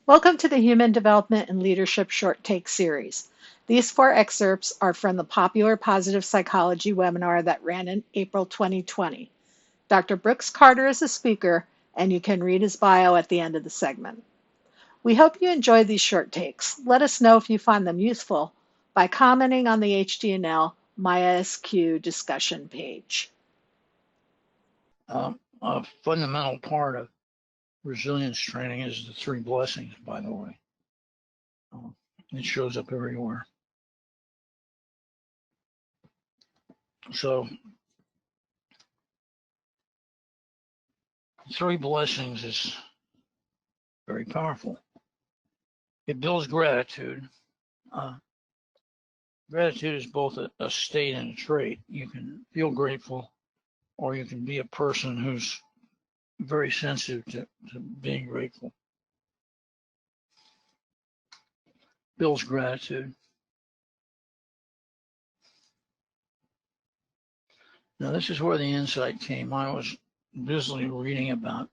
Welcome to the Human Development and Leadership Short Take Series. These 4 excerpts are from the popular positive psychology webinar that ran in April 2020. Dr. Brooks Carter is the speaker, and you can read his bio at the end of the segment. We hope you enjoy these short takes. Let us know if you find them useful by commenting on the HDNL MySQ discussion page. A fundamental part of resilience training is the 3 blessings, by the way. It shows up everywhere. So 3 blessings is very powerful. It builds gratitude. Gratitude is both a state and a trait. You can feel grateful, or you can be a person who's very sensitive to being grateful. Builds gratitude. Now, this is where the insight came. I was busily reading about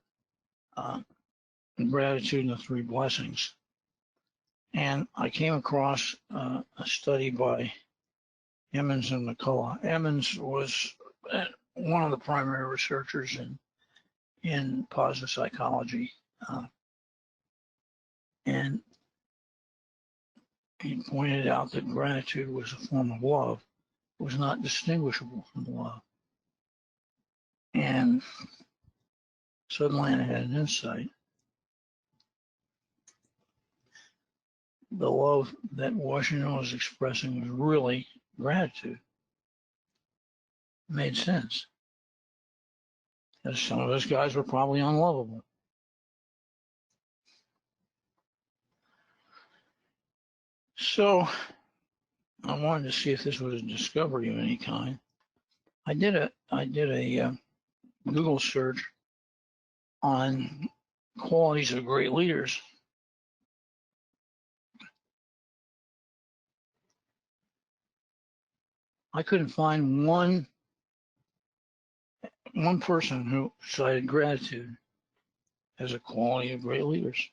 gratitude and the 3 blessings. And I came across a study by Emmons and McCullough. Emmons was one of the primary researchers in positive psychology. And he pointed out that gratitude was a form of love. It was not distinguishable from love. And suddenly I had an insight. The love that Washington was expressing was really gratitude. It made sense. Because some of those guys were probably unlovable. So I wanted to see if this was a discovery of any kind. I did a Google search on qualities of great leaders. I couldn't find one person who cited gratitude as a quality of great leaders.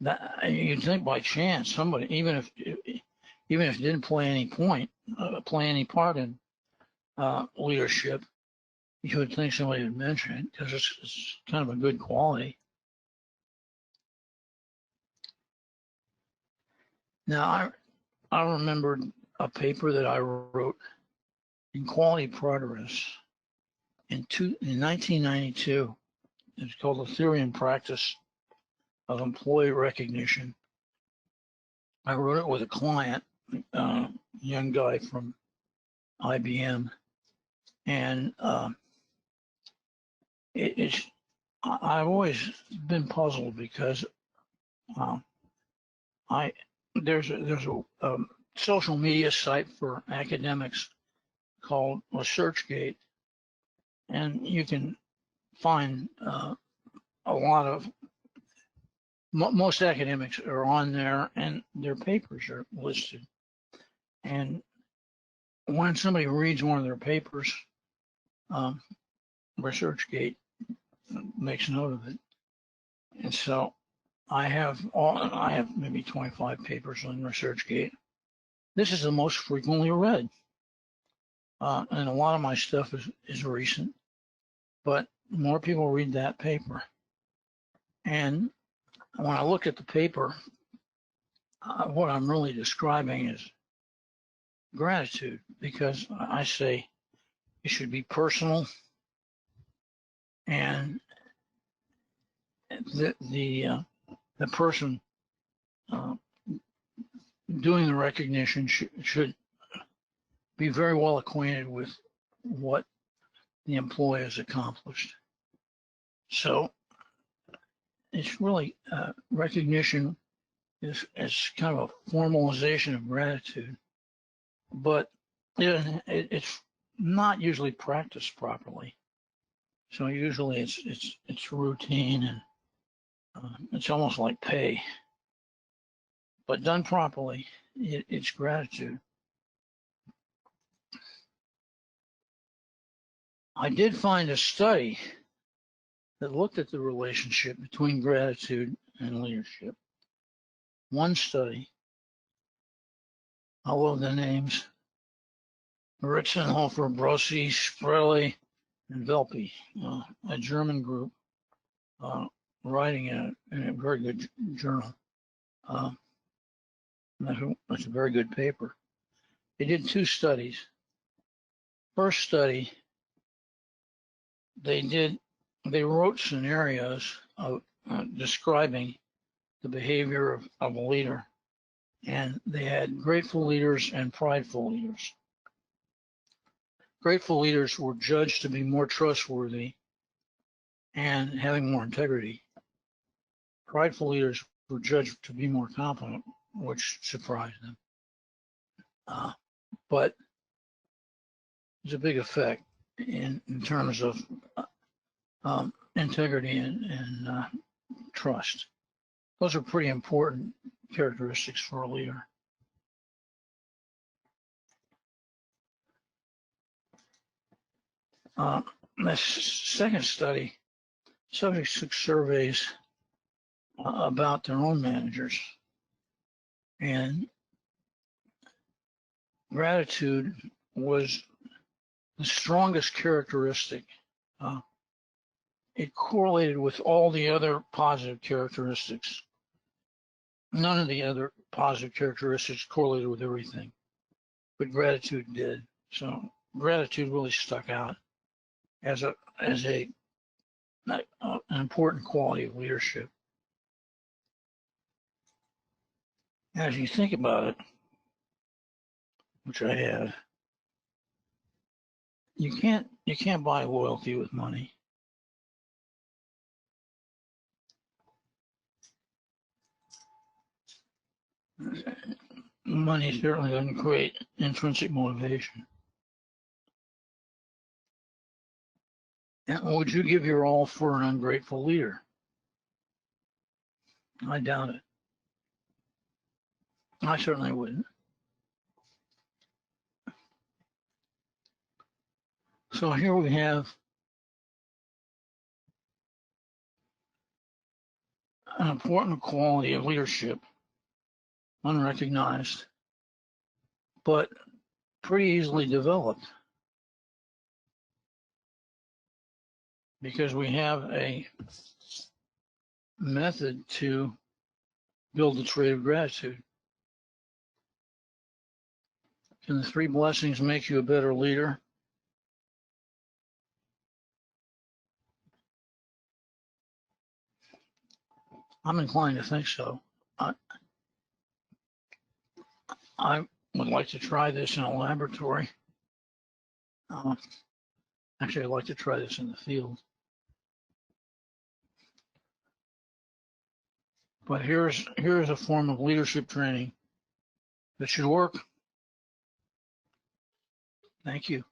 That you'd think by chance somebody, even if it didn't play any part in leadership, you would think somebody would mention it because it's kind of a good quality. Now, I remembered a paper that I wrote in Quality Progress in 1992. It's called The Theory and Practice of Employee Recognition. I wrote it with a client, a young guy from IBM, and I've always been puzzled because there's a social media site for academics called ResearchGate, and you can find a lot of most academics are on there, and their papers are listed. And when somebody reads one of their papers, ResearchGate makes note of it. And so I have maybe 25 papers on ResearchGate. This is the most frequently read. And a lot of my stuff is recent, but more people read that paper. And when I look at the paper, what I'm really describing is gratitude, because I say it should be personal, and the person doing the recognition should be very well acquainted with what the employee has accomplished. So it's really recognition is kind of a formalization of gratitude, but it's not usually practiced properly. So usually it's routine, and it's almost like pay. But done properly, it's gratitude. I did find a study that looked at the relationship between gratitude and leadership. One study, I love the names, Ritzenhofer, Brossi, Sprelli, and Velpe, a German group writing in a very good journal. That's a very good paper. They did two studies. First study, they wrote scenarios of describing the behavior of a leader, and they had grateful leaders and prideful leaders. Grateful leaders were judged to be more trustworthy and having more integrity. Prideful leaders were judged to be more competent, which surprised them. But there's a big effect in terms of integrity and trust. Those are pretty important characteristics for a leader. The second study, subjects took surveys about their own managers, and gratitude was the strongest characteristic. It correlated with all the other positive characteristics. None of the other positive characteristics correlated with everything, but gratitude did. So gratitude really stuck out as an important quality of leadership. As you think about it, which I have, you can't buy loyalty with money. Money certainly doesn't create intrinsic motivation. And would you give your all for an ungrateful leader? I doubt it. I certainly wouldn't. So here we have an important quality of leadership, unrecognized, but pretty easily developed, because we have a method to build the trait of gratitude. Can the three blessings make you a better leader? I'm inclined to think so. I would like to try this in a laboratory. Actually, I'd like to try this in the field. But here's a form of leadership training that should work. Thank you.